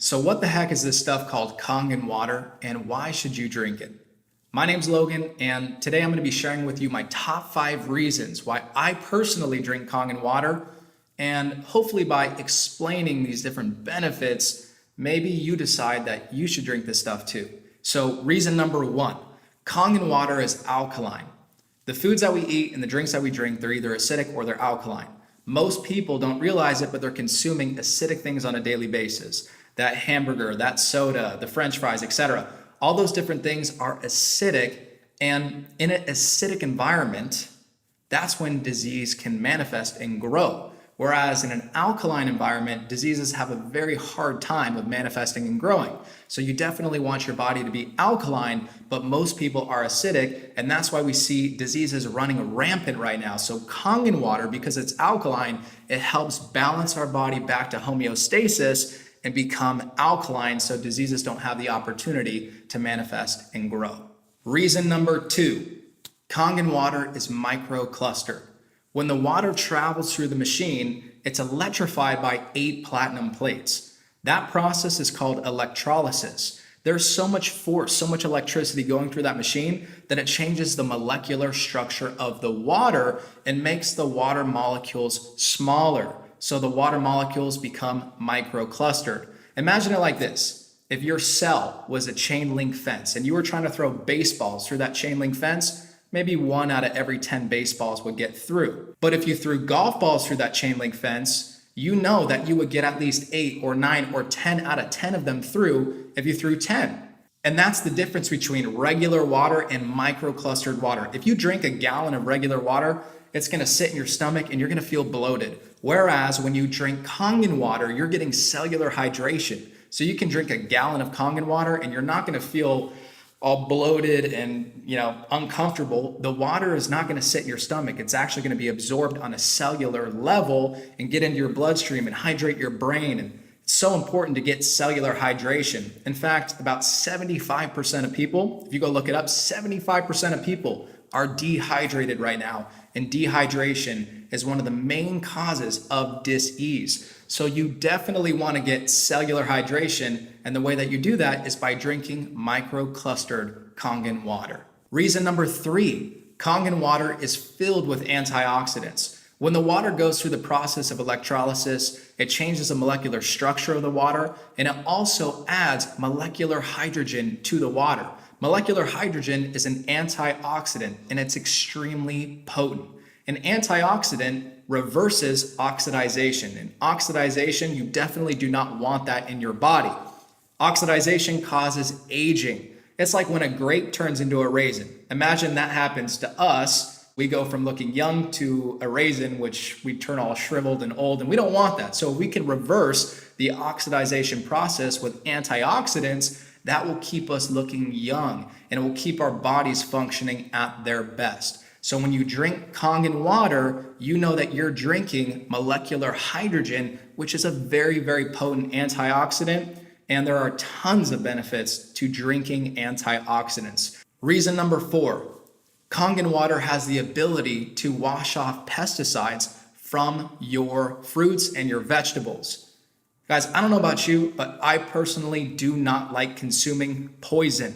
So what the heck is this stuff called Kangen water and why should you drink it? My name's Logan and today I'm going to be sharing with you my top 5 reasons why I personally drink Kangen water, and hopefully by explaining these different benefits, maybe you decide that you should drink this stuff too. So reason number 1, Kangen water is alkaline. The foods that we eat and the drinks that we drink, they're either acidic or they're alkaline. Most people don't realize it, but they're consuming acidic things on a daily basis. That hamburger, that soda, the French fries, etc. All those different things are acidic, and in an acidic environment, that's when disease can manifest and grow. Whereas in an alkaline environment, diseases have a very hard time of manifesting and growing. So you definitely want your body to be alkaline, but most people are acidic, and that's why we see diseases running rampant right now. So Kangen water, because it's alkaline, it helps balance our body back to homeostasis and become alkaline so diseases don't have the opportunity to manifest and grow. Reason number 2, Kangen water is microclustered. When the water travels through the machine, it's electrified by 8 platinum plates. That process is called electrolysis. There's so much force, so much electricity going through that machine that it changes the molecular structure of the water and makes the water molecules smaller. So the water molecules become microclustered. Imagine it like this. If your cell was a chain link fence and you were trying to throw baseballs through that chain link fence, maybe 1 out of every 10 baseballs would get through. But if you threw golf balls through that chain link fence, you know that you would get at least 8 or 9 or 10 out of 10 of them through if you threw 10. And that's the difference between regular water and microclustered water. If you drink a gallon of regular water, it's going to sit in your stomach and you're going to feel bloated. Whereas when you drink Kangen water, you're getting cellular hydration. So you can drink a gallon of Kangen water and you're not going to feel all bloated and uncomfortable. The water is not going to sit in your stomach. It's actually going to be absorbed on a cellular level and get into your bloodstream and hydrate your brain. And it's so important to get cellular hydration. In fact, about 75% of people, if you go look it up, 75% of people are dehydrated right now. And dehydration is one of the main causes of dis-ease. So you definitely want to get cellular hydration, and the way that you do that is by drinking microclustered Kangen water. Reason number 3, Kangen water is filled with antioxidants. When the water goes through the process of electrolysis, it changes the molecular structure of the water, and it also adds molecular hydrogen to the water. Molecular hydrogen is an antioxidant, and it's extremely potent. An antioxidant reverses oxidization. And oxidization, you definitely do not want that in your body. Oxidization causes aging. It's like when a grape turns into a raisin. Imagine that happens to us. We go from looking young to a raisin, which we turn all shriveled and old, and we don't want that. So we can reverse the oxidization process with antioxidants. That will keep us looking young, and it will keep our bodies functioning at their best. So when you drink Kangen water, you know that you're drinking molecular hydrogen, which is a very, very potent antioxidant. And there are tons of benefits to drinking antioxidants. Reason number 4, Kangen water has the ability to wash off pesticides from your fruits and your vegetables. Guys, I don't know about you, but I personally do not like consuming poison.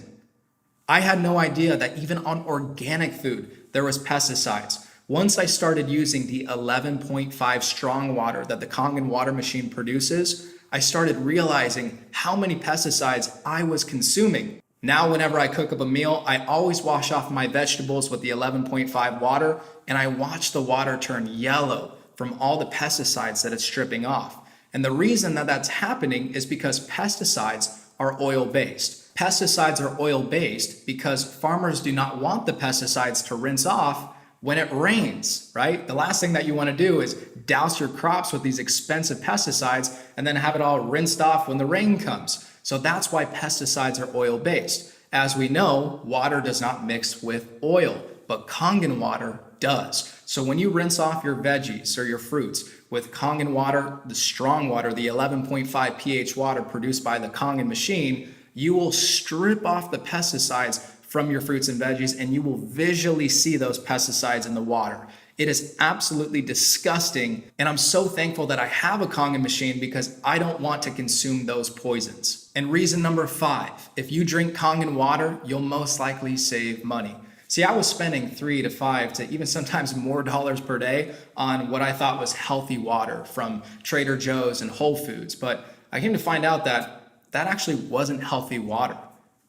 I had no idea that even on organic food, there was pesticides. Once I started using the 11.5 strong water that the Kangen water machine produces, I started realizing how many pesticides I was consuming. Now, whenever I cook up a meal, I always wash off my vegetables with the 11.5 water, and I watch the water turn yellow from all the pesticides that it's stripping off. And the reason that that's happening is because pesticides are oil-based. Pesticides are oil-based because farmers do not want the pesticides to rinse off when it rains, right? The last thing that you want to do is douse your crops with these expensive pesticides and then have it all rinsed off when the rain comes. So that's why pesticides are oil-based. As we know, water does not mix with oil, but Kangen water does. So when you rinse off your veggies or your fruits with Kangen water, the strong water, the 11.5 pH water produced by the Kangen machine, you will strip off the pesticides from your fruits and veggies, and you will visually see those pesticides in the water. It is absolutely disgusting, and I'm so thankful that I have a Kangen machine because I don't want to consume those poisons. And reason number 5, if you drink Kangen water, you'll most likely save money. See, I was spending $3 to $5 to even sometimes more dollars per day on what I thought was healthy water from Trader Joe's and Whole Foods, but I came to find out that that actually wasn't healthy water.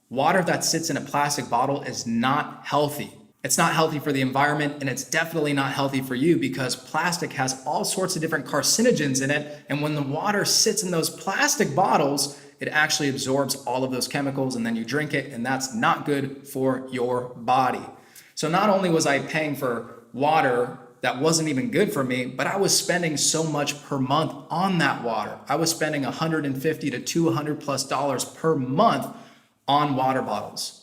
Water that sits in a plastic bottle is not healthy. It's not healthy for the environment, and it's definitely not healthy for you because plastic has all sorts of different carcinogens in it, and when the water sits in those plastic bottles, it actually absorbs all of those chemicals, and then you drink it, and that's not good for your body. So not only was I paying for water that wasn't even good for me, but I was spending so much per month on that water. I was spending $150 to $200+ per month on water bottles.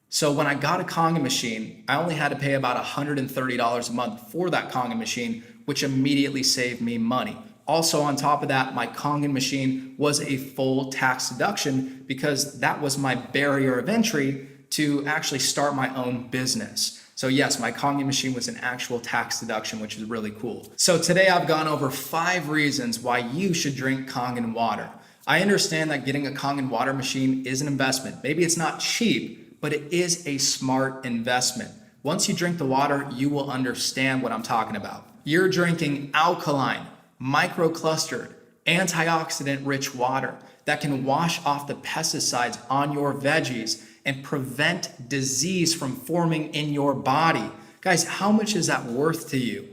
So when I got a Kangen machine, I only had to pay about $130 a month for that Kangen machine, which immediately saved me money. Also on top of that, my Kangen machine was a full tax deduction because that was my barrier of entry to actually start my own business. So yes, my Kangen machine was an actual tax deduction, which is really cool. So today I've gone over 5 reasons why you should drink Kangen water. I understand that getting a Kangen water machine is an investment. Maybe it's not cheap, but it is a smart investment. Once you drink the water, you will understand what I'm talking about. You're drinking alkaline, microclustered, antioxidant-rich water that can wash off the pesticides on your veggies and prevent disease from forming in your body. Guys, how much is that worth to you?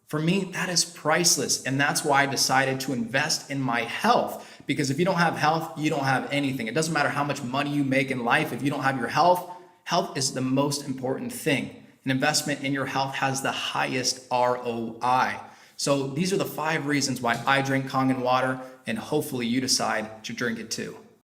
For me, that is priceless, and that's why I decided to invest in my health. Because if you don't have health, you don't have anything. It doesn't matter how much money you make in life. If you don't have your health, health is the most important thing. An investment in your health has the highest ROI. So these are the 5 reasons why I drink Kangen water, and hopefully you decide to drink it too.